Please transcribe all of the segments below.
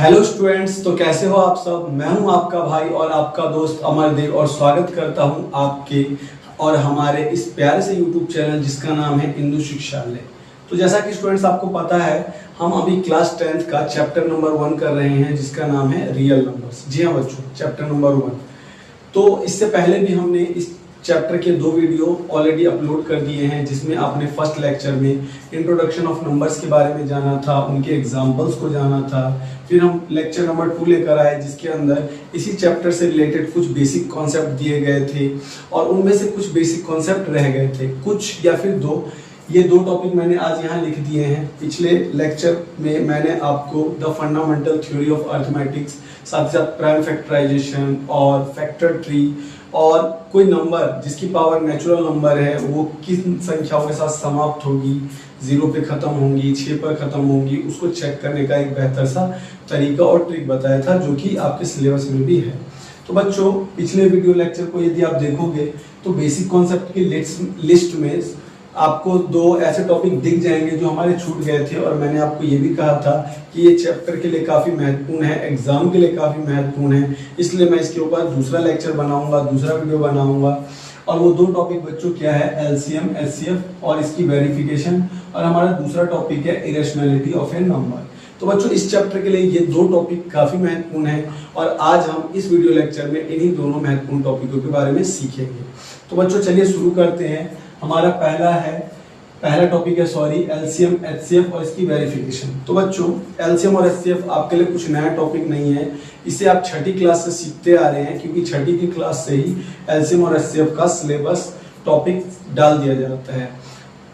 Hello students, तो कैसे हो आप सब। मैं हूं आपका भाई और आपका दोस्त अमरदेव और स्वागत करता हूं आपके और हमारे इस प्यारे से यूट्यूब चैनल जिसका नाम है इंदु शिक्षालय। तो जैसा कि स्टूडेंट्स आपको पता है, हम अभी क्लास 10th का चैप्टर नंबर 1 कर रहे हैं जिसका नाम है रियल नंबर्स। जी हाँ बच्चों, चैप्टर नंबर 1। तो इससे पहले भी हमने इस चैप्टर के 2 वीडियो ऑलरेडी अपलोड कर दिए हैं, जिसमें आपने फर्स्ट लेक्चर में इंट्रोडक्शन ऑफ नंबर्स के बारे में जाना था, उनके एग्जांपल्स को जाना था। फिर हम लेक्चर नंबर 2 लेकर आए जिसके अंदर इसी चैप्टर से रिलेटेड कुछ बेसिक कॉन्सेप्ट दिए गए थे और उनमें से कुछ बेसिक कॉन्सेप्ट रह गए थे, कुछ या फिर 2। ये 2 टॉपिक मैंने आज यहाँ लिख दिए हैं। पिछले लेक्चर में मैंने आपको the fundamental theory of arithmetics, साथ ही साथ प्राइम फैक्टराइजेशन और फैक्टर ट्री और कोई नंबर जिसकी पावर नेचुरल नंबर है वो किस संख्याओं के साथ समाप्त होगी, 0 पे खत्म होंगी, 6 पर खत्म होंगी, उसको चेक करने का एक बेहतर सा तरीका और ट्रिक बताया था जो कि आपके सिलेबस में भी है। तो बच्चों, पिछले वीडियो लेक्चर को यदि आप देखोगे तो बेसिक कॉन्सेप्ट की लिस्ट में आपको 2 ऐसे टॉपिक दिख जाएंगे जो हमारे छूट गए थे और मैंने आपको ये भी कहा था कि ये चैप्टर के लिए काफ़ी महत्वपूर्ण है, एग्जाम के लिए काफ़ी महत्वपूर्ण है, इसलिए मैं इसके ऊपर दूसरा लेक्चर बनाऊंगा, दूसरा वीडियो बनाऊंगा। और वो 2 टॉपिक बच्चों क्या है, एलसीएम, एचसीएफ और इसकी वेरिफिकेशन, और हमारा दूसरा टॉपिक है इरेशनैलिटी ऑफ ए नंबर। तो बच्चों, इस चैप्टर के लिए ये 2 टॉपिक काफ़ी महत्वपूर्ण है और आज हम इस वीडियो लेक्चर में इन्हीं दोनों महत्वपूर्ण टॉपिकों के बारे में सीखेंगे। तो बच्चों चलिए शुरू करते हैं। हमारा पहला टॉपिक है एलसीएम, एचसीएफ और इसकी वेरिफिकेशन। तो बच्चों, एलसीएम और एचसीएफ आपके लिए कुछ नया टॉपिक नहीं है, इसे आप 6ठी क्लास से सीखते आ रहे हैं, क्योंकि 6ठी की क्लास से ही एलसीएम और एचसीएफ का सिलेबस टॉपिक डाल दिया जाता है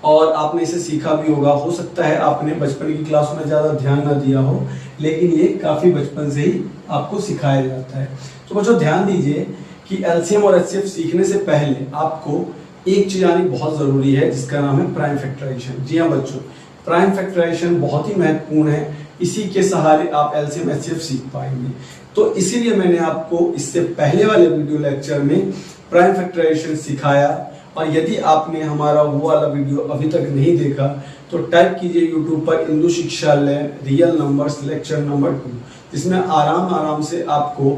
और आपने इसे सीखा भी होगा। हो सकता है आपने बचपन की क्लास में ज़्यादा ध्यान ना दिया हो, लेकिन ये काफ़ी बचपन से ही आपको सिखाया जाता है। तो बच्चों ध्यान दीजिए कि एलसीएम और एचसीएफ सीखने से पहले आपको एक चीज आनी बहुत जरूरी है जिसका नाम है प्राइम फैक्टराइजेशन। जी हाँ बच्चों, प्राइम फैक्टराइजेशन बहुत ही महत्वपूर्ण है, इसी के सहारे आप एलसीएम एचसीएफ सीख पाएंगे। तो इसीलिए मैंने आपको इससे पहले वाले वीडियो लेक्चर में प्राइम फैक्टराइजेशन सिखाया, और यदि आपने हमारा वो वाला वीडियो अभी तक नहीं देखा तो टाइप कीजिए यूट्यूब पर Indu Shikshalaya real numbers lecture number 2, जिसमें आराम से आपको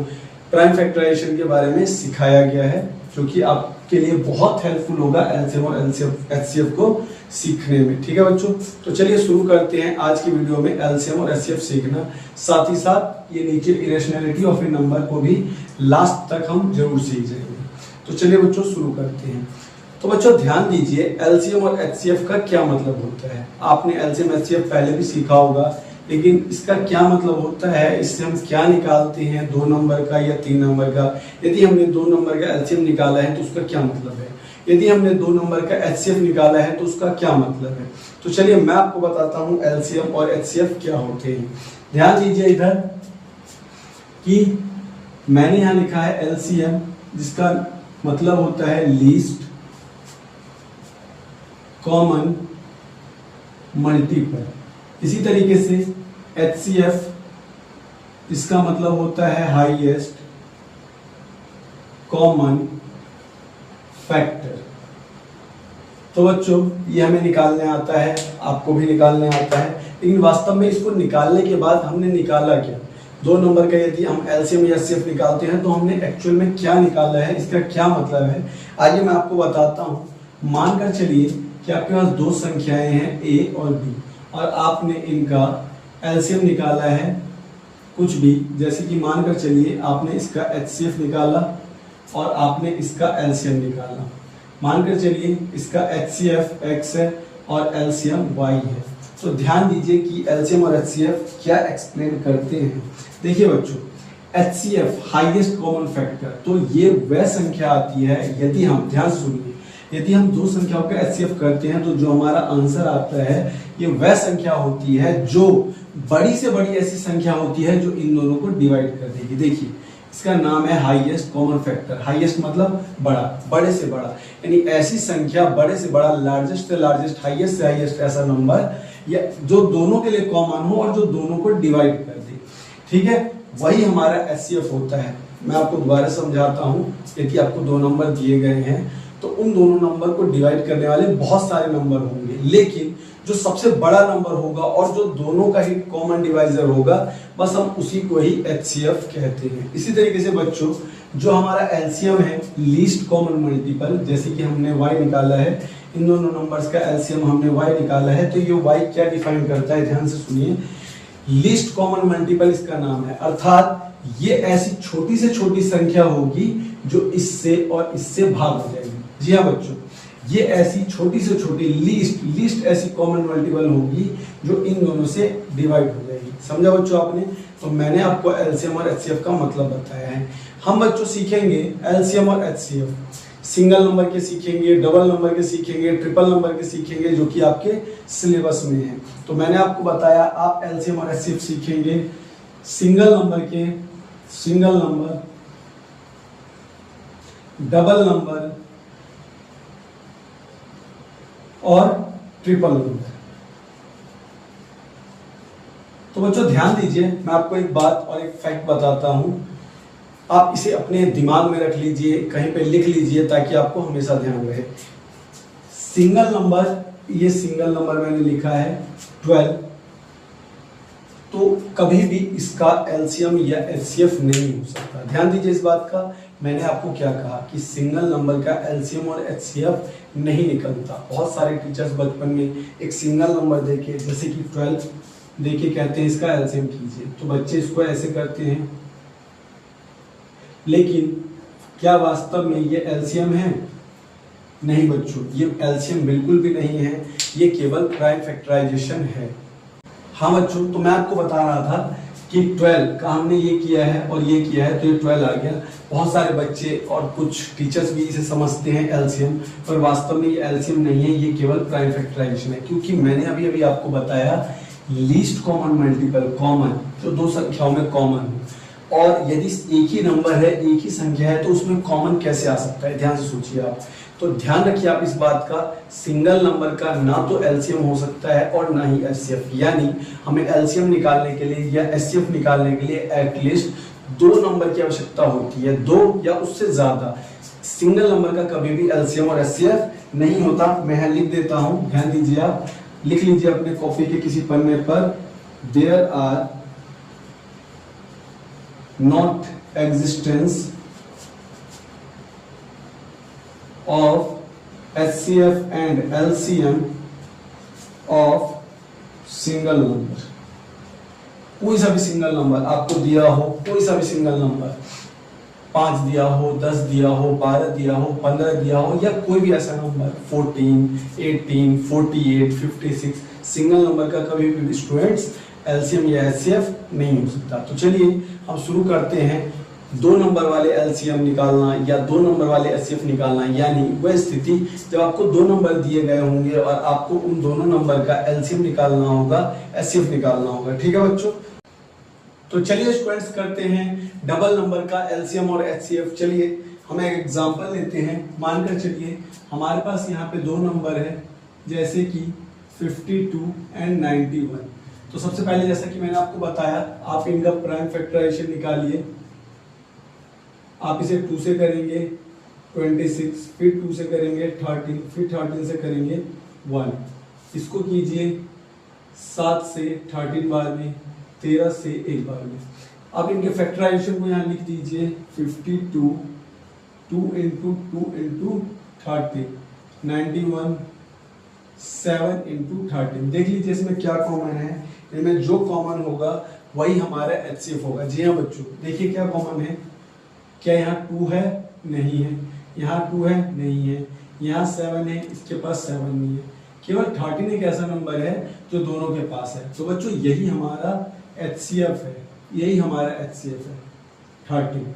प्राइम फैक्टराइजेशन के बारे में सिखाया गया है, जो कि आपके लिए बहुत हेल्पफुल होगा एलसीएम और एचसीएफ को सीखने में। ठीक है बच्चों, तो चलिए शुरू करते हैं आज की वीडियो में एलसीएम और एचसीएफ सीखना। साथ ही साथ ये नीचे इरेशनैलिटी ऑफ ए नंबर को भी लास्ट तक हम जरूर सीख जाएंगे। तो चलिए बच्चों शुरू करते हैं। तो बच्चों ध्यान दीजिए, एलसीएम और एचसीएफ का क्या मतलब होता है। आपने एलसीएम एचसीएफ पहले भी सीखा होगा, लेकिन इसका क्या मतलब होता है, इससे हम क्या निकालते हैं, 2 नंबर का या 3 नंबर का। यदि हमने 2 नंबर का एलसीएम निकाला है तो उसका क्या मतलब है, यदि हमने 2 नंबर का एचसीएफ निकाला है तो उसका क्या मतलब है। तो चलिए मैं आपको बताता हूँ एलसीएम और एचसीएफ क्या होते हैं। ध्यान दीजिए इधर कि मैंने यहाँ लिखा है एलसीएम, जिसका मतलब होता है लीस्ट कॉमन मल्टीपल। इसी तरीके से एचसीएफ इसका मतलब होता है हाईएस्ट कॉमन फैक्टर। तो बच्चों ये हमें निकालने आता है, आपको भी निकालने आता है, लेकिन वास्तव में इसको निकालने के बाद हमने निकाला क्या, 2 नंबर का यदि हम एलसीएम या एचसीएफ निकालते हैं तो हमने एक्चुअल में क्या निकाला है, इसका क्या मतलब है, आइए मैं आपको बताता हूँ। मानकर चलिए कि आपके पास 2 संख्याएं हैं ए और बी, और आपने इनका एलसीएम निकाला है कुछ भी, जैसे कि मानकर चलिए आपने इसका एचसीएफ निकाला और आपने इसका एलसीएम निकाला। मानकर चलिए इसका एचसीएफ x है और एलसीएम y है। तो ध्यान दीजिए कि एलसीएम और एचसीएफ क्या एक्सप्लेन करते हैं। देखिए बच्चों, एचसीएफ हाईएस्ट कॉमन फैक्टर, तो ये वह संख्या आती है, यदि हम ध्यान सुनिए, यदि हम 2 संख्याओं का एचसीएफ करते हैं तो जो हमारा आंसर आता है ये वह संख्या होती है जो बड़ी से बड़ी ऐसी संख्या होती है जो इन दोनों को डिवाइड कर देगी। देखिए इसका नाम है हाईएस्ट कॉमन फैक्टर। हाईएस्ट मतलब बड़ा, बड़े से बड़ा, यानी ऐसी संख्या बड़े से बड़ा, लार्जेस्ट से लार्जेस्ट, हाईएस्ट से हाईएस्ट ऐसा नंबर या जो दोनों के लिए कॉमन हो और जो दोनों को डिवाइड कर दे। ठीक है, वही हमारा एचसीएफ होता है। मैं आपको दोबारा समझाता हूँ। यदि आपको 2 नंबर दिए गए हैं तो उन दोनों नंबर को डिवाइड करने वाले बहुत सारे नंबर होंगे, लेकिन जो सबसे बड़ा नंबर होगा और जो दोनों का ही कॉमन डिवाइजर होगा, बस हम उसी को ही HCF कहते हैं। इसी तरीके से बच्चों जो हमारा एलसीएम है, लीस्ट कॉमन मल्टीपल, जैसे कि हमने y निकाला है, इन दोनों नंबर्स का एलसीएम हमने y निकाला है, तो ये y क्या डिफाइन करता है, ध्यान से सुनिए। लीस्ट कॉमन मल्टीपल इसका नाम है, अर्थात ये ऐसी छोटी से छोटी संख्या होगी जो इससे और इससे भाग हो जाएगी। जी हाँ बच्चों, ये ऐसी छोटी से छोटी लीस्ट ऐसी कॉमन मल्टीपल होगी जो इन दोनों से डिवाइड हो जाएगी। समझा बच्चों आपने? तो मैंने आपको एलसीएम और एचसीएफ का मतलब बताया है। हम बच्चों सीखेंगे एलसीएम और एचसीएफ, सिंगल नंबर के सीखेंगे, डबल नंबर के सीखेंगे, ट्रिपल नंबर के सीखेंगे, जो कि आपके सिलेबस में है। तो मैंने आपको बताया आप एलसीएम और एचसीएफ सीखेंगे सिंगल नंबर के, सिंगल नंबर, डबल नंबर और ट्रिपल नंबर। तो बच्चों ध्यान दीजिए, मैं आपको एक बात और एक फैक्ट बताता हूं, आप इसे अपने दिमाग में रख लीजिए, कहीं पे लिख लीजिए ताकि आपको हमेशा ध्यान रहे। सिंगल नंबर, ये सिंगल नंबर मैंने लिखा है 12, तो कभी भी इसका एलसीएम या एचसीएफ नहीं हो सकता। ध्यान दीजिए इस बात का, मैंने आपको क्या कहा कि सिंगल नंबर का एलसीएम और एचसीएफ नहीं निकलता। बहुत सारे टीचर्स बचपन में एक सिंगल नंबर देके, जैसे कि 12 देके कहते हैं इसका एलसीएम कीजिए, तो बच्चे इसको ऐसे करते हैं, लेकिन क्या वास्तव में ये एलसीएम है? नहीं बच्चों, ये एलसीएम बिल्कुल भी नहीं है, ये केवल प्राइम फैक्टराइजेशन है। हाँ बच्चों, तो मैं आपको बता रहा था कि 12 का हमने ये किया है और ये किया है, तो ये 12 आ गया। बहुत सारे बच्चे और कुछ टीचर्स भी इसे समझते हैं एलसीएम, पर वास्तव में ये एलसीएम नहीं है, ये केवल प्राइम फैक्टराइजेशन है। क्योंकि मैंने अभी अभी आपको बताया लीस्ट कॉमन मल्टीपल, कॉमन जो दो संख्याओं में कॉमन हो, और यदि एक ही नंबर है, एक ही संख्या है, तो उसमें कॉमन कैसे आ सकता है? ध्यान से सोचिए आप। तो ध्यान रखिए आप इस बात का, सिंगल नंबर का ना तो एलसीएम हो सकता है और ना ही एचसीएफ, यानी हमें एलसीएम निकालने के लिए या एचसीएफ निकालने के लिए एटलीस्ट 2 नंबर की आवश्यकता होती है, 2 या उससे ज्यादा। सिंगल नंबर का कभी भी एलसीएम और एचसीएफ नहीं होता। मैं यहाँ लिख देता हूँ, ध्यान दीजिए, आप लिख लीजिए अपने कॉपी के किसी पन्ने पर, there are not existence of HCF and LCM of single number। कोई सा भी सिंगल नंबर आपको दिया हो, कोई सा भी सिंगल नंबर, 5 दिया हो, 10 दिया हो, 12 दिया हो, 15 दिया हो, या कोई भी ऐसा नंबर 14, 18, 48, 56, सिंगल नंबर का कभी भी स्टूडेंट्स एलसीएम या एचसीएफ नहीं हो सकता। तो चलिए हम शुरू करते हैं 2 नंबर वाले एलसीएम निकालना या 2 नंबर वाले एचसीएफ निकालना, यानी वह स्थिति जब आपको 2 नंबर दिए गए होंगे और आपको उन दोनों नंबर का एलसीएम निकालना होगा, एचसीएफ निकालना होगा। ठीक है बच्चों? तो चलिए स्टूडेंट्स करते हैं डबल नंबर का एलसीएम और एचसीएफ। चलिए हम एक एग्जांपल लेते हैं। मानकर चलिए हमारे पास यहाँ पे 2 नंबर है, जैसे कि 52 एंड 91। तो सबसे पहले जैसा कि मैंने आपको बताया, आप इनका प्राइम फैक्टराइजेशन निकालिए। आप इसे 2 से करेंगे 26, फिर 2 से करेंगे 13, फिर 13 से करेंगे 1। इसको कीजिए 7 से 13 बार में, 13 से एक बार में। अब इनके फैक्टराइजेशन को यहाँ लिख दीजिए, 52 2 into 2 into 13, 91 7 into 13। देख लीजिए इसमें क्या कॉमन है, इनमें जो कॉमन होगा वही हमारा एचसीएफ होगा। जी हाँ बच्चों, देखिए क्या कॉमन है। क्या यहाँ 2 है? नहीं है। यहाँ 2 है? नहीं है। यहाँ 7 है, इसके पास 7 नहीं है। केवल 13 एक ऐसा नंबर है जो दोनों के पास है। तो बच्चों यही हमारा एचसीएफ है, यही हमारा एचसीएफ है 13।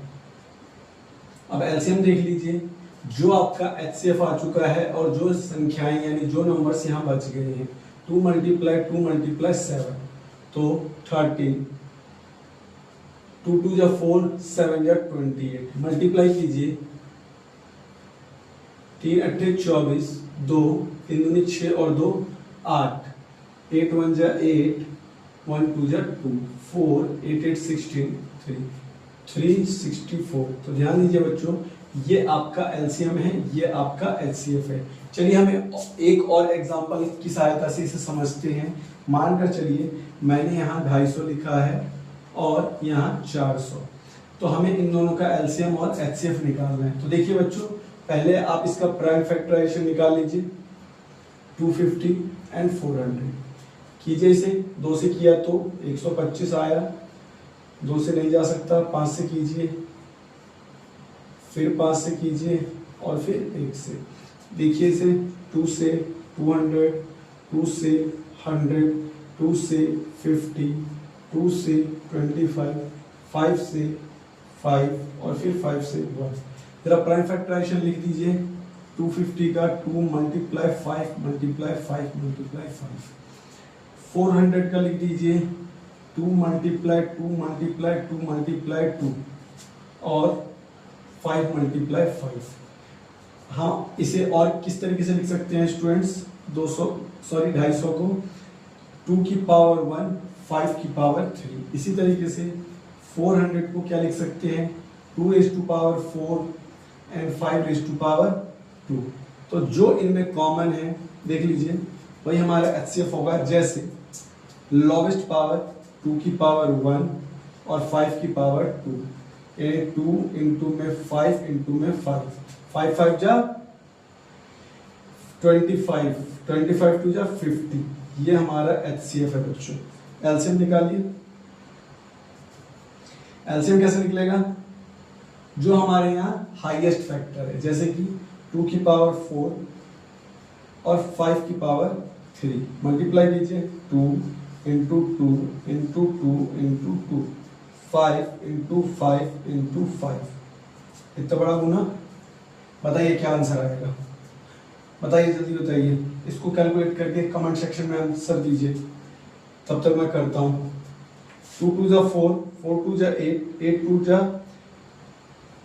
अब एलसीएम देख लीजिए, जो आपका एचसीएफ आ चुका है और जो संख्याएं यानी जो नंबर्स यहाँ बच गए हैं, 2 × 7, तो 13, 2 2 जा 4, 7 जा 28। मल्टीप्लाई कीजिए, 3 8 24, 2 3 दूनी 6 और 2 8, 8 1 जा 8, 1 2 जा 2, 4 8 8 16, 3 3 64। तो ध्यान दीजिए बच्चों, ये आपका एलसीएम है, ये आपका एचसीएफ है। चलिए हमें एक और एग्जांपल की सहायता से इसे समझते हैं। मानकर चलिए मैंने यहाँ 250 लिखा है और यहाँ 400, तो हमें इन दोनों का एलसीएम और एचसीएफ निकालना है। तो देखिए बच्चों, पहले आप इसका प्राइम फैक्टराइजेशन निकाल लीजिए। 250 एंड 400 कीजिए इसे। 2 से किया तो 125 आया, 2 से नहीं जा सकता, 5 से कीजिए, फिर 5 से कीजिए और फिर 1 से। देखिए इसे 2 से 200, 2 से 100, 2 से 50, 2 से 25, 5 से 5 और फिर 5 से 1। जरा प्राइम फैक्टराइजेशन लिख दीजिए। 250 का 2 मल्टीप्लाई 5 मल्टीप्लाई 5 मल्टीप्लाई 5। 400 का लिख दीजिए 2 मल्टीप्लाई 2 मल्टीप्लाई 2 मल्टीप्लाई 2 और 5 मल्टीप्लाई 5। हाँ, इसे और किस तरीके से लिख सकते हैं स्टूडेंट्स? 250 को 2 की पावर 1 5 की पावर 3। इसी तरीके से 400 को क्या लिख सकते हैं? 2 raise to power 4 and 5 raise to power 2। तो जो इनमें कॉमन है देख लीजिए, वही हमारा एचसीएफ होगा। जैसे लॉवेस्ट पावर 2 की पावर 1 और 5 की पावर 2, 2 इंटू में 5 इंटू में 5, 5 5 जा 25, 25 टू जा 50। ये हमारा एचसीएफ है बच्चों। एलसीएम निकालिए। एलसीएम कैसे निकलेगा? जो हमारे यहाँ हाईएस्ट फैक्टर है, जैसे कि 2 की पावर 4 और 5 की पावर 3, मल्टीप्लाई कीजिए। 2 into 2 into 2 into 2, 5 into 5 into 5। इतना बड़ा गुना, बताइए क्या आंसर आएगा? बताइए, जल्दी बताइए। इसको कैलकुलेट करके कमेंट सेक्शन में आंसर दीजिए, तब तक मैं करता हूँ। 2 2 जा 4, 4 2 जा 8, 8 2 जा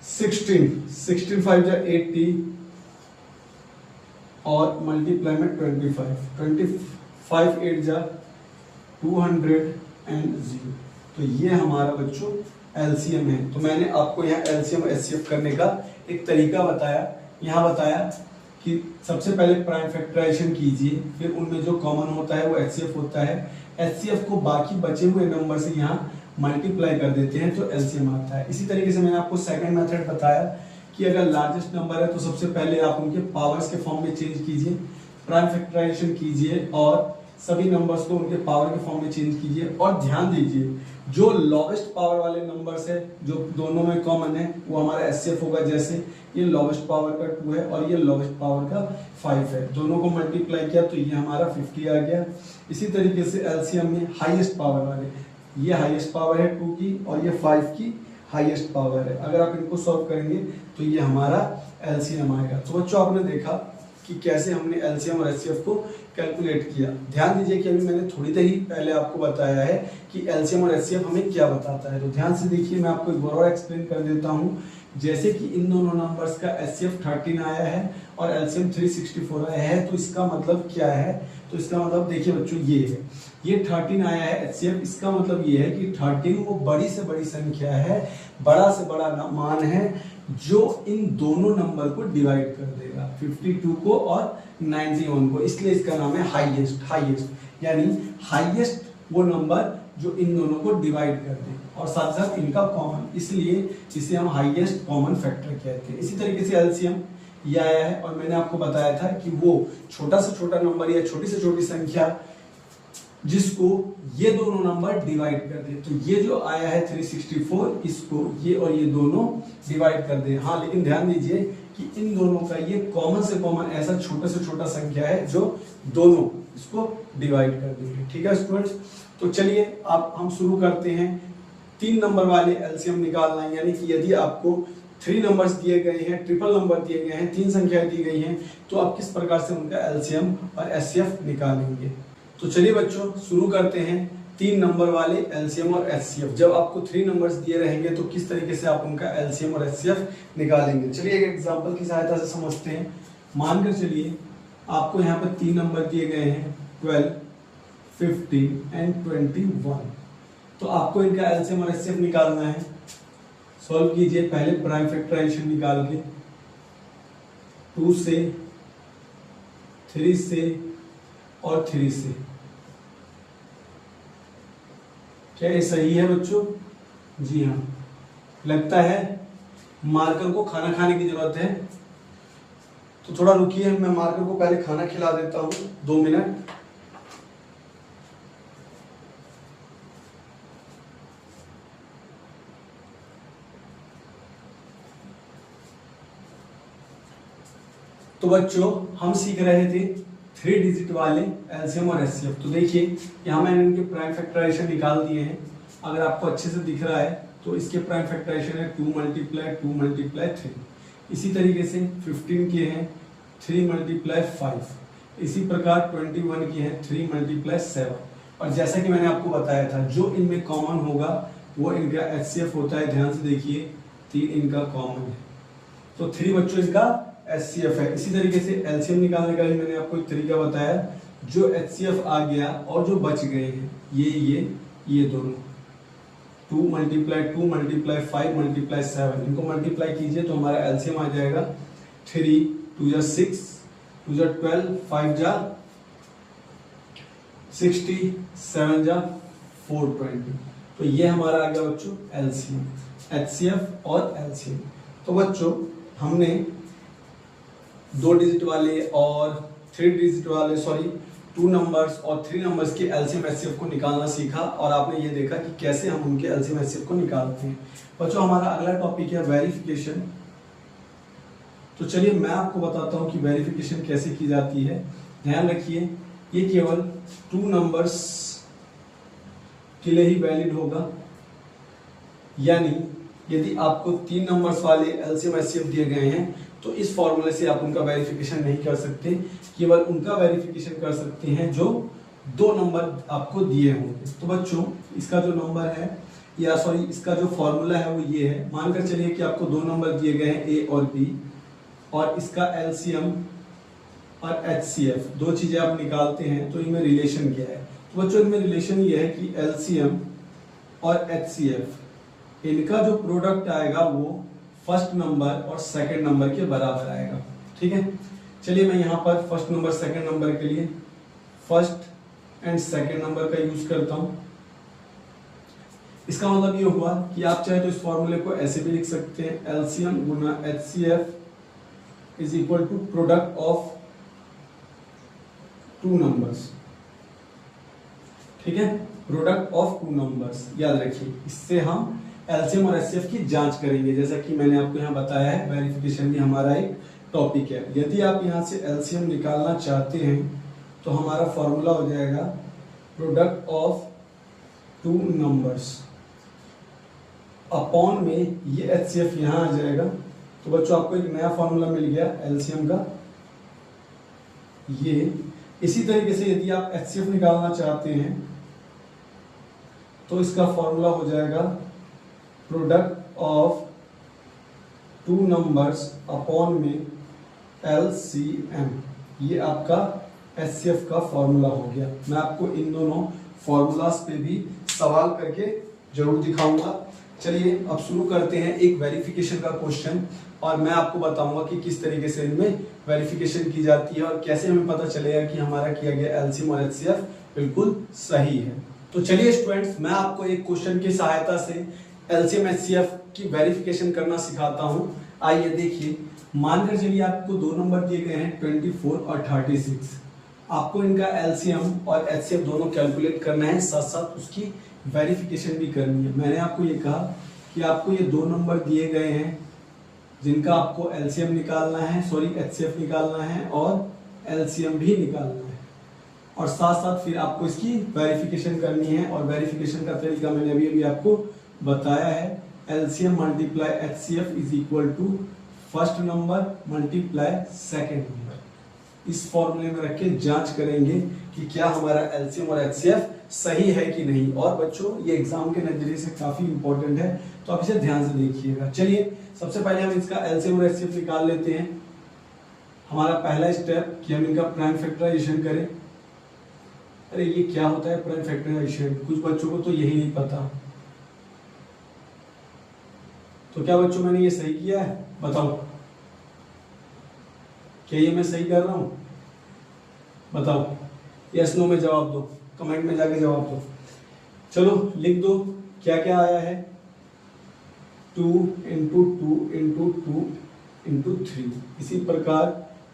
16, 16 5 जा 80 और मल्टीप्लाई में 25, 25 8 जा 200। तो ये हमारा बच्चों एलसीएम है। तो मैंने आपको यहाँ एलसीएम एचसीएफ करने का एक तरीका बताया। यहाँ बताया कि सबसे पहले प्राइम फैक्टराइजेशन कीजिए, फिर उनमें जो कॉमन होता है वो एचसीएफ होता है। एचसीएफ को बाकी बचे हुए नंबर से यहाँ मल्टीप्लाई कर देते हैं तो एलसीएम आता है। इसी तरीके से मैंने आपको सेकंड मेथड बताया कि अगर लार्जेस्ट नंबर है तो सबसे पहले आप उनके पावर्स के फॉर्म में चेंज कीजिए, प्राइम फैक्टराइजेशन कीजिए और सभी नंबर्स को उनके पावर के फॉर्म में चेंज कीजिए। और ध्यान दीजिए, जो लोवेस्ट पावर वाले नंबर्स है जो दोनों में कॉमन है वो हमारा एचसीएफ होगा। जैसे ये लोवेस्ट पावर का 2 है और ये लोवेस्ट पावर का 5 है, दोनों को मल्टीप्लाई किया तो ये हमारा 50 आ गया। इसी तरीके से एलसीएम में हाईएस्ट पावर वाले, ये हाईएस्ट पावर है 2 की और ये 5 की हाईएस्ट पावर है। अगर आप इनको सॉल्व करेंगे तो ये हमारा एलसीएम आएगा। तो बच्चों, आपने देखा कि कैसे हमने एलसीएम और एचसीएफ को कैलकुलेट किया। ध्यान दीजिए कि अभी मैंने थोड़ी देर ही पहले आपको बताया है कि एलसीएम और एचसीएफ हमें क्या बताता है। तो ध्यान से देखिए, मैं आपको एक बार और एक्सप्लेन कर देता हूँ। जैसे कि इन दोनों नंबर्स का एचसीएफ 13 आया है और एलसीएम 364 आया है, तो इसका मतलब क्या है? तो इसका मतलब देखिए बच्चों, ये है, ये 13 आया है एचसीएफ। इसका मतलब ये है कि 13 वो बड़ी से बड़ी संख्या है, बड़ा से बड़ा मान है जो इन दोनों नंबर को डिवाइड कर देगा, 52 को और 91 को। इसलिए इसका नाम है हाईएस्ट। हाईएस्ट यानी हाईएस्ट वो नंबर जो इन दोनों को डिवाइड कर दे और साथ साथ इनका कॉमन, इसलिए इसे हम हाईएस्ट कॉमन फैक्टर कहते हैं। इसी तरीके से एलसीएम ये आया है और मैंने आपको बताया था कि वो छोटा से छोटा नंबर या छोटी से छोटी संख्या जिसको ये दोनों नंबर डिवाइड कर दे। तो ये जो आया है 364, इसको ये और ये दोनों डिवाइड कर दे। हाँ, लेकिन ध्यान दीजिए कि इन दोनों का ये कॉमन से कॉमन ऐसा छोटा से छोटा संख्या है जो दोनों इसको डिवाइड कर देंगे। ठीक है स्टूडेंट्स, तो चलिए अब हम शुरू करते हैं 3 नंबर वाले एलसीएम निकालना। यानी कि यदि आपको 3 नंबर्स दिए गए हैं, ट्रिपल नंबर दिए गए हैं, 3 संख्याएं दी गई हैं, तो आप किस प्रकार से उनका एलसीएम और एचसीएफ निकालेंगे। तो चलिए बच्चों, शुरू करते हैं 3 नंबर वाले एलसीएम और एचसीएफ। जब आपको 3 नंबर्स दिए रहेंगे तो किस तरीके से आप उनका एलसीएम और एचसीएफ निकालेंगे। चलिए एक एग्जांपल की सहायता से समझते हैं। मानकर चलिए आपको यहाँ पर 3 नंबर दिए गए हैं, 12, 15 एंड 21। तो आपको इनका एलसीएम और एचसीएफ निकालना है। सॉल्व कीजिए, पहले प्राइम फैक्टराइजेशन निकाल के 2 से, 3 से और 3 से। क्या ये सही है बच्चों? जी हाँ। लगता है मार्कर को खाना खाने की जरूरत है, तो थोड़ा रुकिए, मैं मार्कर को पहले खाना खिला देता हूँ, 2 मिनट। तो बच्चों हम सीख रहे थे 3 डिजिट वाले एलसीएम और एचसीएफ। तो देखिए यहाँ मैंने इनके प्राइम फैक्टराइजेशन निकाल दिए हैं। अगर आपको अच्छे से दिख रहा है तो इसके प्राइम फैक्टराइजेशन है 2 × 2 × 3। इसी तरीके से 15 के हैं 3 × 5। इसी प्रकार 21 की है 3 × 7। और जैसा कि मैंने आपको बताया था, जो इनमें कॉमन होगा वो इनका एचसीएफ होता है। ध्यान से देखिए, 3 इनका कॉमन है, तो 3 बच्चों इनका एचसीएफ है। इसी तरीके से एलसीएम निकालने का भी मैंने आपको एक तरीका बताया। जो एचसीएफ आ गया और जो बच गए हैं ये दोनों 2 × 2 × 5 × 7, इनको मल्टीप्लाई कीजिए तो हमारा एलसीएम आ जाएगा 3 2 जा 6 2 जा 12 5 जा 60 7 जा 420। तो ये हमारा आ गया बच्चों एलसीएम, एचसीएफ और एलसीएम। तो बच्चों हमने 2 डिजिट वाले और 3 डिजिट वाले 2 नंबर्स और 3 नंबर्स के एलसीएम एचसीएफ को निकालना सीखा, और आपने ये देखा कि कैसे हम उनके एलसीएम एचसीएफ को निकालते हैं। बच्चों हमारा अगला टॉपिक है वेरिफिकेशन। तो चलिए मैं आपको बताता हूँ कि वेरिफिकेशन कैसे की जाती है। ध्यान रखिए, ये केवल 2 नंबर्स के लिए ही वैलिड होगा, यानी यदि आपको 3 नंबर्स वाले एलसीएम एचसीएफ दिए गए हैं तो इस फॉर्मूले से आप उनका वेरिफिकेशन नहीं कर सकते, केवल उनका वेरिफिकेशन कर सकते हैं जो 2 नंबर आपको दिए होंगे। तो बच्चों इसका जो नंबर है इसका जो फॉर्मूला है वो ये है। मानकर चलिए कि आपको 2 नंबर दिए गए हैं ए और बी, और इसका एलसीएम और एचसीएफ 2 चीजें आप निकालते हैं, तो इनमें रिलेशन क्या है? तो बच्चों इनमें रिलेशन ये है कि एलसीएम और एचसीएफ इनका जो प्रोडक्ट आएगा वो फर्स्ट नंबर और सेकंड नंबर के बराबर आएगा। ठीक है, चलिए मैं यहाँ पर फर्स्ट नंबर सेकंड नंबर के लिए फर्स्ट एंड सेकंड नंबर का यूज करता हूँ। इसका मतलब ये हुआ कि आप चाहे तो इस फॉर्मूले को ऐसे भी लिख सकते हैं, एलसीएम गुना HCF is equal to product of 2 numbers. ठीक है, प्रोडक्ट ऑफ 2 नंबर्स, याद रखिए। इससे हम एलसीएम और एचसीएफ की जांच करेंगे, जैसा कि मैंने आपको यहाँ बताया है। वेरिफिकेशन भी हमारा एक टॉपिक है। यदि आप यहाँ से एलसीएम निकालना चाहते हैं तो हमारा फॉर्मूला हो जाएगा प्रोडक्ट ऑफ 2 नंबर्स अपॉन में ये एचसीएफ यहाँ आ जाएगा। तो बच्चों आपको एक नया फॉर्मूला मिल गया एलसीएम का ये। इसी तरीके से यदि आप एचसीएफ निकालना चाहते हैं तो इसका फॉर्मूला हो जाएगा प्रोडक्ट ऑफ 2 नंबर्स अपॉन में एलसीएम। ये आपका एचसीएफ का फॉर्मूला हो गया। मैं आपको इन दोनों फॉर्मूलाज पे भी सवाल करके जरूर दिखाऊंगा। चलिए अब शुरू करते हैं एक वेरिफिकेशन का क्वेश्चन, और मैं आपको बताऊंगा कि किस तरीके से इनमें वेरिफिकेशन की जाती है और कैसे हमें पता चलेगा कि हमारा किया गया एलसीएम और एचसीएफ बिल्कुल सही है। तो चलिए स्टूडेंट्स, मैं आपको एक क्वेश्चन की सहायता से एलसीएम एचसीएफ की वेरिफिकेशन करना सिखाता हूं। आइए देखिए, मानकर चलिए आपको 2 नंबर दिए गए हैं 24 और 36। आपको इनका एलसीएम और एचसीएफ दोनों कैलकुलेट करना है, साथ साथ उसकी वेरिफिकेशन भी करनी है। मैंने आपको ये कहा कि आपको ये 2 नंबर दिए गए हैं जिनका आपको एलसीएम निकालना है, एचसीएफ निकालना है और एलसीएम भी निकालना है, और साथ साथ फिर आपको इसकी वेरिफिकेशन करनी है। और वेरिफिकेशन का तरीका मैंने अभी आपको बताया है, LCM multiply HCF is equal to first number multiply second number. इस फॉर्मूले में रख के जांच करेंगे कि क्या हमारा एलसीएम और एचसीएफ सही है कि नहीं। और बच्चों ये एग्जाम के नजरिए से काफी इंपॉर्टेंट है, तो आप इसे ध्यान से देखिएगा। चलिए सबसे पहले हम इसका एलसीएम और एचसीएफ निकाल लेते हैं। हमारा पहला स्टेप कि हम इनका प्राइम फैक्टराइजेशन करें। अरे ये क्या होता है प्राइम फैक्टराइजेशन? कुछ बच्चों को तो यही नहीं पता। तो क्या बच्चों मैंने ये सही किया है? बताओ। क्या ये मैं सही कर रहा हूँ? बताओ, यस नो में जवाब दो, कमेंट में जाके जवाब दो। चलो लिख दो क्या क्या आया है। 2 इंटू 2 इंटू 2 इंटू 3। इसी प्रकार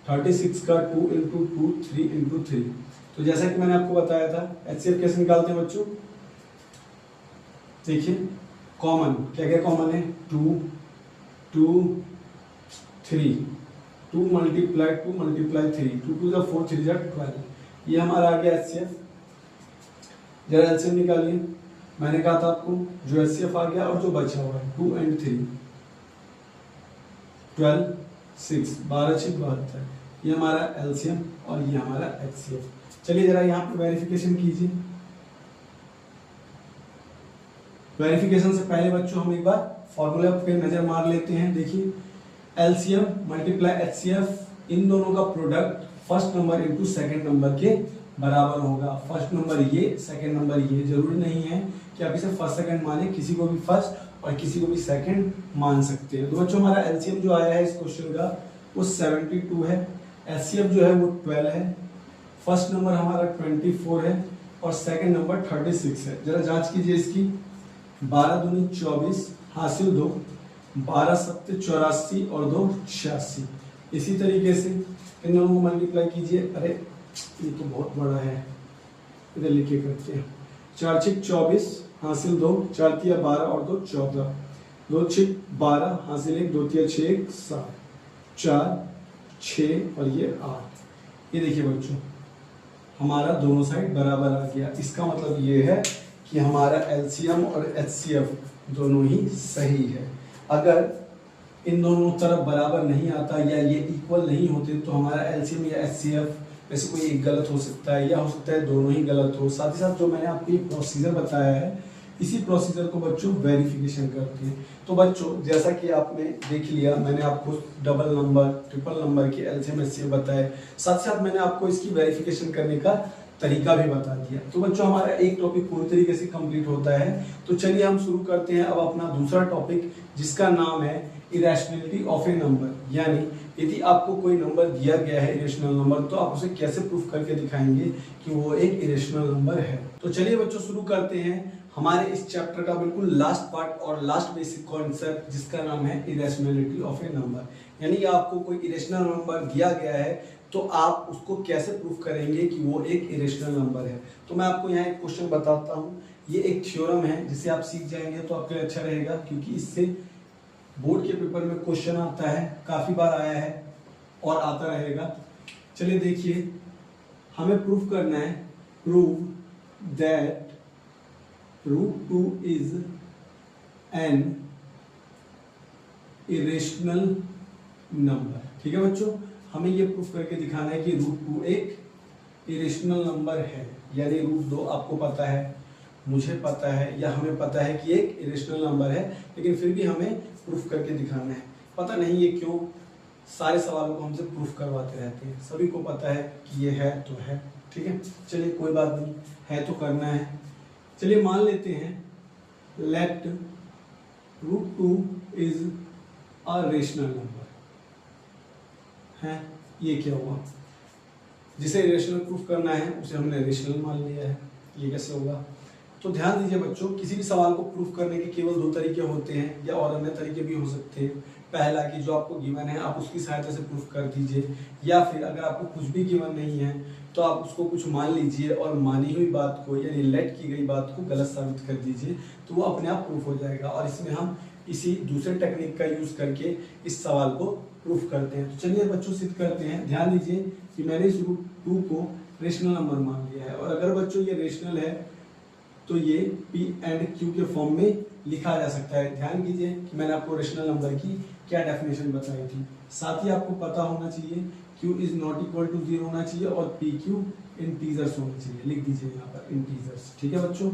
36 का 2 इंटू 2 3 इंटू 3। तो जैसा कि मैंने आपको बताया था, HCF कैसे निकालते हैं बच्चों? देखिए कॉमन, क्या क्या कॉमन है? 2 2 3, 2 मल्टीप्लाई 2 मल्टीप्लाई 3, 2 2 4 3 12। ये हमारा आ गया HCF। जरा एलसीएम निकालिए। मैंने कहा था आपको जो HCF आ गया और जो बचा हुआ है 2 and 3, 12 6, 12 6 72। ये हमारा एलसीएम और ये हमारा HCF। चलिए जरा यहाँ पे वेरिफिकेशन कीजिए। वेरिफिकेशन से पहले बच्चों हम एक बार फॉर्मूला पे नजर मार लेते हैं। देखिए एलसीएम मल्टीप्लाई HCF, इन दोनों का product first number into second number के बराबर होगा। फर्स्ट नंबर ये, सेकंड नंबर ये। जरूरी नहीं है कि आप इसे फर्स्ट सेकंड माने, किसी को भी फर्स्ट और किसी को भी सेकंड मान सकते हैं। तो बच्चों हमारा एलसीएम जो आया है इस क्वेश्चन का वो 72 है, HCF जो है वो 12 है, फर्स्ट नंबर हमारा 24 है और सेकंड नंबर 36 है। जरा जांच कीजिए इसकी। 12 दूनी 24, हासिल 2, 12 सत्ते 84 और 2 86। इसी तरीके से इन दोनों को मल्टीप्लाई कीजिए। अरे ये तो बहुत बड़ा है, इधर लिखे करते हैं। 4 6 24, हासिल 2, 4 3 12 और 2 14, 2 6 12, हासिल 1, 2 3 6 7, 4 6 और ये 8। ये देखिए बच्चों हमारा दोनों साइड बराबर आ गया। इसका मतलब ये है कि हमारा एलसीएम और HCF दोनों ही सही है। अगर इन दोनों तरफ बराबर नहीं आता या ये इक्वल नहीं होते तो हमारा एलसीएम या HCF में से कोई एक गलत हो सकता है या हो सकता है दोनों ही गलत हो। साथ ही साथ जो मैंने आपको ये प्रोसीजर बताया है, इसी प्रोसीजर को बच्चों वेरिफिकेशन करते हैं। तो बच्चों जैसा कि आपने देख लिया, मैंने आपको डबल नंबर ट्रिपल नंबर के एलसीएम HCF बताए, साथ साथ मैंने आपको इसकी वेरिफिकेशन करने का तरीका भी बता दिया। तो बच्चों हमारा एक टॉपिक पूरी तरीके से कंप्लीट होता है। तो चलिए हम शुरू करते हैं अब अपना दूसरा टॉपिक, जिसका नाम है इरेशनलिटी ऑफ ए नंबर। यानी यदि आपको कोई नंबर दिया गया है इरेशनल नंबर, तो आप उसे कैसे प्रूफ करके दिखाएंगे कि वो एक इरेशनल नंबर है। तो चलिए बच्चों शुरू करते हैं हमारे इस चैप्टर का बिल्कुल लास्ट पार्ट और लास्ट बेसिक कॉन्सेप्ट, जिसका नाम है इरेशनलिटी ऑफ ए नंबर। यानी आपको कोई इरेशनल नंबर दिया गया है तो आप उसको कैसे प्रूफ करेंगे कि वो एक इरेशनल नंबर है। तो मैं आपको यहाँ एक क्वेश्चन बताता हूँ। ये एक थ्योरम है जिसे आप सीख जाएंगे तो आपके लिए अच्छा रहेगा, क्योंकि इससे बोर्ड के पेपर में क्वेश्चन आता है, काफी बार आया है और आता रहेगा। चलिए देखिए, हमें प्रूफ करना है, prove that √2 is an irrational number. ठीक है बच्चों, हमें ये प्रूफ करके दिखाना है कि √2 एक इरेशनल नंबर है। यानी √2 आपको पता है, मुझे पता है या हमें पता है कि एक इरेशनल नंबर है, लेकिन फिर भी हमें प्रूफ करके दिखाना है। पता नहीं ये क्यों सारे सवालों को हमसे प्रूफ करवाते रहते हैं। सभी को पता है कि ये है तो है, ठीक है। चलिए कोई बात नहीं, है तो करना है। चलिए मान लेते हैं let √2 is a rational number है। ये क्या हुआ? जिसे रेशनल प्रूफ करना है उसे हमने रेशनल मान लिया है। ये कैसे होगा? तो ध्यान दीजिए बच्चों, किसी भी सवाल को प्रूफ करने के केवल 2 तरीके होते हैं, या और अन्य तरीके भी हो सकते हैं। पहला कि जो आपको गिवन है आप उसकी सहायता से प्रूफ कर दीजिए, या फिर अगर आपको कुछ भी गिवन नहीं है तो आप उसको कुछ मान लीजिए और मानी हुई बात को यानी लेट की गई बात को गलत साबित कर दीजिए, तो वो अपने आप प्रूफ हो जाएगा। और इसमें हम इसी दूसरे टेक्निक का यूज करके इस सवाल को प्रूफ करते हैं। तो चलिए बच्चों सिद्ध करते हैं। ध्यान दीजिए कि मैंने इस √2 को रेशनल नंबर मान लिया है, और अगर बच्चों ये रेशनल है तो ये P एंड Q के फॉर्म में लिखा जा सकता है। ध्यान कीजिए कि मैंने आपको रेशनल नंबर की क्या डेफिनेशन बताई थी। साथ ही आपको पता होना चाहिए Q is not equal to 0 होना चाहिए और PQ इंटीजर्स होना चाहिए। लिख दीजिए यहाँ पर इंटीजर्स। ठीक है बच्चों,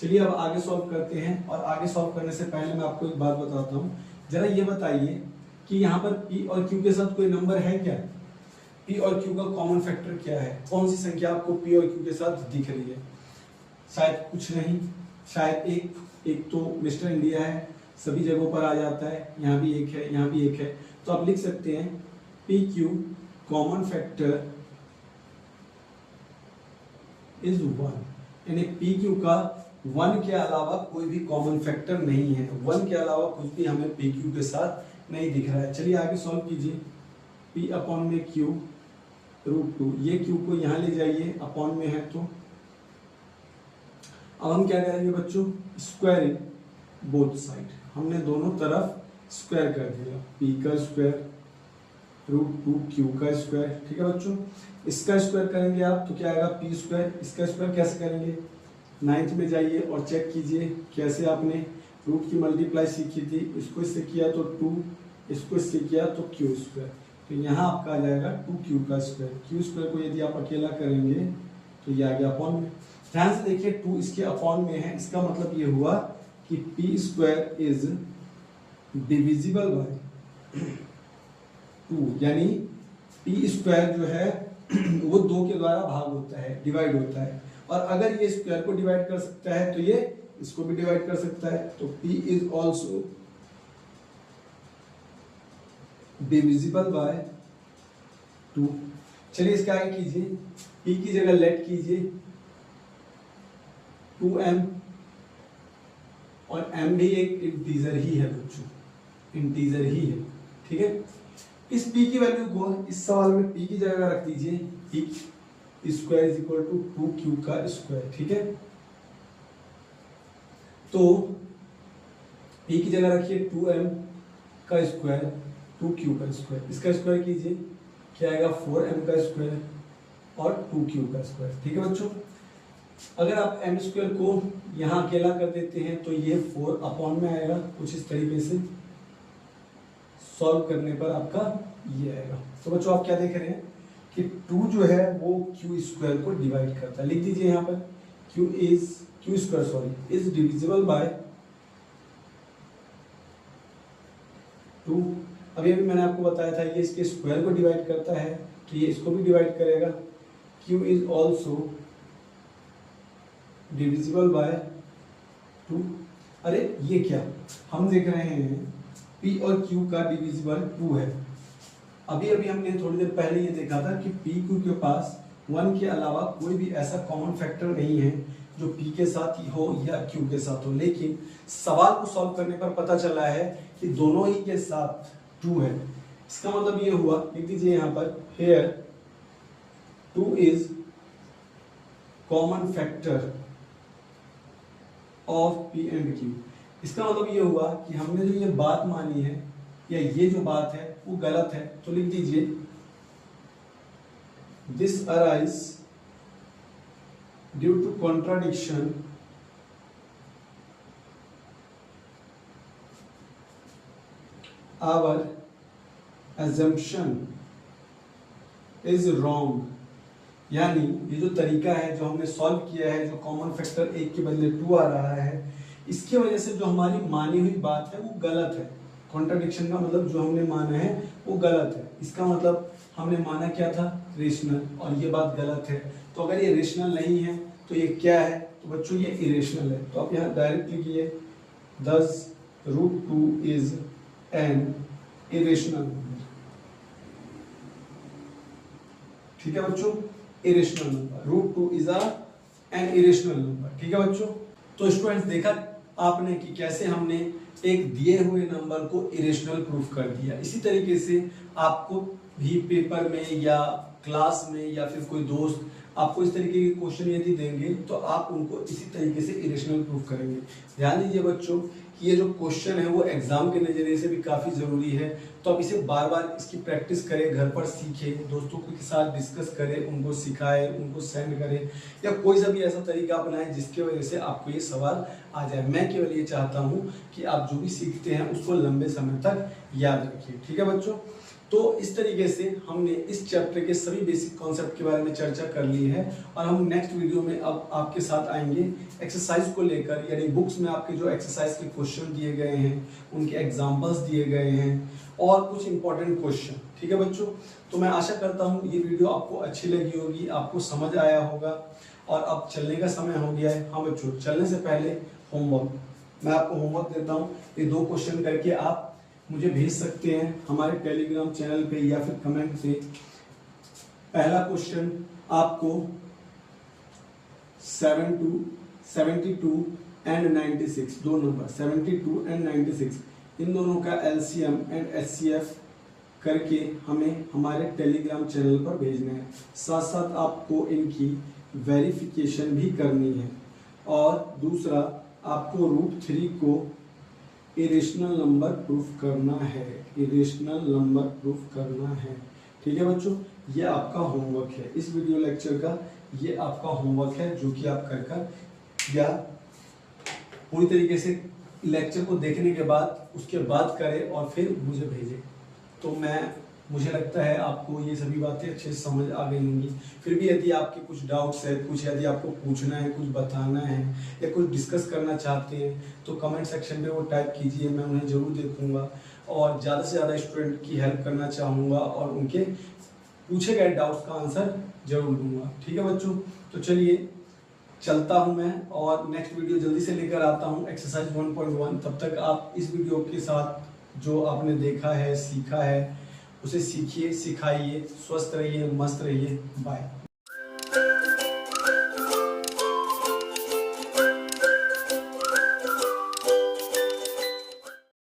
चलिए अब आगे सॉल्व करते हैं। और आगे सॉल्व करने से पहले मैं आपको एक बात बताता हूँ। जरा ये बताइए कि यहाँ पर P और Q के साथ कोई नंबर है क्या? P और Q का कॉमन फैक्टर क्या है? कौन सी संख्या आपको P और Q के साथ दिख रही है? शायद कुछ नहीं, शायद एक तो मिस्टर इंडिया है, सभी जगहों पर आ जाता है। यहाँ भी एक है, यहाँ भी एक है। तो आप लिख सकते हैं PQ कॉमन फैक्टर इज 1, यानी पी क्यू का 1 के अलावा कोई भी कॉमन फैक्टर नहीं है। 1 के अलावा कुछ भी हमें पी क्यू के साथ नहीं दिख रहा है। चलिए आगे सॉल्व कीजिए। पी अपॉन में क्यू रूट 2, ये क्यू को यहाँ ले जाइए, अपॉन में है तो अब हम क्या करेंगे बच्चों, स्क्वायरिंग बोथ साइड। हमने दोनों तरफ स्क्वायर कर दिया, पी का स्क्वायर रूट 2 क्यू का स्क्वायर। ठीक है बच्चों, इसका स्क्वायर करेंगे आप तो क्या आएगा पी स्क्वायर। इसका स्क्वायर कैसे करेंगे, 9th में जाइए और चेक कीजिए कैसे आपने रूट की मल्टीप्लाई सीखी थी। इसको इससे किया तो 2, इसको इससे किया तो क्यू स्क्वायर। तो यहाँ आपका आ जाएगा 2q का स्क्वायर। क्यू स्क्वायर को यदि आप अकेला करेंगे तो ये आ गया अपॉन में। ध्यान से देखिए 2 इसके अपॉन में है, इसका मतलब ये हुआ कि P square is divisible by 2, यानी पी स्क्वायर जो है वो 2 के द्वारा भाग होता है, डिवाइड होता है। और अगर ये स्क्वायर को डिवाइड कर सकता है तो ये इसको भी डिवाइड कर सकता है। तो p is also divisible by 2। चलिए इसका आगे कीजिए, p की जगह लेट कीजिए 2m, और m भी एक इंटीजर ही है बच्चों, इंटीजर ही है। ठीक है, इस p की वैल्यू को इस सवाल में p की जगह रख दीजिए, p square is equal to 2q का स्क्वायर। ठीक है, तो p की जगह रखिए 2m का स्क्वायर 2q का स्क्वायर। इसका स्क्वायर कीजिए, क्या आएगा 4m का स्क्वायर और 2q का स्क्वायर। ठीक है बच्चों, अगर आप m स्क्वायर को यहाँ अकेला कर देते हैं तो ये 4 अपॉन में आएगा, कुछ इस तरीके से सॉल्व करने पर आपका ये आएगा। तो बच्चों आप क्या देख रहे हैं कि 2 जो है वो q स्क्वायर को डिवाइड करता है। लिख दीजिए यहाँ पर q square is divisible by 2। अभी मैंने आपको बताया था ये इसके स्क्वायर को डिवाइड करता है तो ये इसको भी डिवाइड करेगा। q is also divisible by 2। अरे ये क्या, हम देख रहे हैं p और q का डिविजिबल 2 है। अभी हमने थोड़ी देर पहले ये देखा था कि p q के पास 1 के अलावा कोई भी ऐसा कॉमन फैक्टर नहीं है जो p के साथ ही हो या q के साथ हो। लेकिन सवाल को सॉल्व करने पर पता चला है कि दोनों ही के साथ 2 है। इसका मतलब ये हुआ, लिख दीजिए यहाँ पर here 2 is common factor of p and q। इसका मतलब ये हुआ कि हमने जो ये बात मानी है या ये जो बात है वो गलत है। तो लिख दीजिए this arise due to contradiction our assumption is wrong. यानी ये जो तरीका है जो हमने सॉल्व किया है, जो कॉमन फैक्टर 1 के बदले 2 आ रहा है, इसकी वजह से जो हमारी मानी हुई बात है वो गलत है। कॉन्ट्राडिक्शन का मतलब जो हमने माना है वो गलत है। इसका मतलब हमने माना क्या था, रेशनल, और ये बात गलत है। तो अगर ये रेशनल नहीं है तो ये क्या है, तो बच्चों ये इरेशनल है। तो आप यहाँ डायरेक्ट लिखिए दस √2 इज एन इरेशनल नंबर। ठीक है बच्चों, irrational number √2 is an irrational number. ठीक है बच्चों, तो स्टूडेंट्स देखा आपने कि कैसे हमने एक दिए हुए नंबर को इरेशनल प्रूफ कर दिया। इसी तरीके से आपको भी पेपर में या क्लास में या फिर कोई दोस्त आपको इस तरीके के क्वेश्चन यदि देंगे तो आप उनको इसी तरीके से इरेशनल प्रूफ करेंगे। ध्यान दीजिए बच्चों कि ये जो क्वेश्चन है वो एग्जाम के नजरिए से भी काफ़ी ज़रूरी है। तो आप इसे बार बार इसकी प्रैक्टिस करें, घर पर सीखें, दोस्तों के साथ डिस्कस करें, उनको सिखाएं, उनको सेंड करें, या कोई सा भी ऐसा तरीका अपनाएं जिसकी वजह से आपको ये सवाल आ जाए। मैं केवल ये चाहता हूँ कि आप जो भी सीखते हैं उसको लंबे समय तक याद रखिए। ठीक है बच्चों, तो इस तरीके से हमने इस चैप्टर के सभी बेसिक कॉन्सेप्ट के बारे में चर्चा कर ली है, और हम नेक्स्ट वीडियो में अब आपके साथ आएंगे एक्सरसाइज को लेकर, यानी बुक्स में आपके जो एक्सरसाइज के क्वेश्चन दिए गए हैं, उनके एग्जांपल्स दिए गए हैं और कुछ इंपॉर्टेंट क्वेश्चन। ठीक है बच्चों, तो मैं आशा करता हूँ ये वीडियो आपको अच्छी लगी होगी, आपको समझ आया होगा, और अब चलने का समय हो गया है। हाँ बच्चों, चलने से पहले होमवर्क, मैं आपको होमवर्क देता हूँ। ये 2 क्वेश्चन करके आप मुझे भेज सकते हैं हमारे टेलीग्राम चैनल पे या फिर कमेंट पे। पहला क्वेश्चन आपको 72 एंड 96, दो नंबर 72 एंड 96, इन दोनों का LCM एंड HCF करके हमें हमारे टेलीग्राम चैनल पर भेजना है। साथ साथ आपको इनकी वेरिफिकेशन भी करनी है। और दूसरा, आपको √3 को इरेशनल नंबर प्रूफ करना है, इरेशनल नंबर प्रूफ करना है। ठीक है बच्चों, ये आपका होमवर्क है, इस वीडियो लेक्चर का ये आपका होमवर्क है, जो कि आप कर या पूरी तरीके से लेक्चर को देखने के बाद उसके बाद करें और फिर मुझे भेजें। तो मुझे लगता है आपको ये सभी बातें अच्छे से समझ आ गई होंगी। फिर भी यदि आपके कुछ डाउट्स है, कुछ यदि आपको पूछना है, कुछ बताना है या कुछ डिस्कस करना चाहते हैं, तो कमेंट सेक्शन में वो टाइप कीजिए, मैं उन्हें ज़रूर देखूंगा और ज़्यादा से ज़्यादा स्टूडेंट की हेल्प करना चाहूँगा और उनके पूछे गए डाउट्स का आंसर जरूर दूंगा। ठीक है बच्चों, तो चलिए चलता हूं मैं और नेक्स्ट वीडियो जल्दी से लेकर आता हूं, एक्सरसाइज 1.1। तब तक आप इस वीडियो के साथ जो आपने देखा है, सीखा है, उसे सीखिए, सिखाइए, स्वस्थ रहिए, मस्त रहिए। बाय।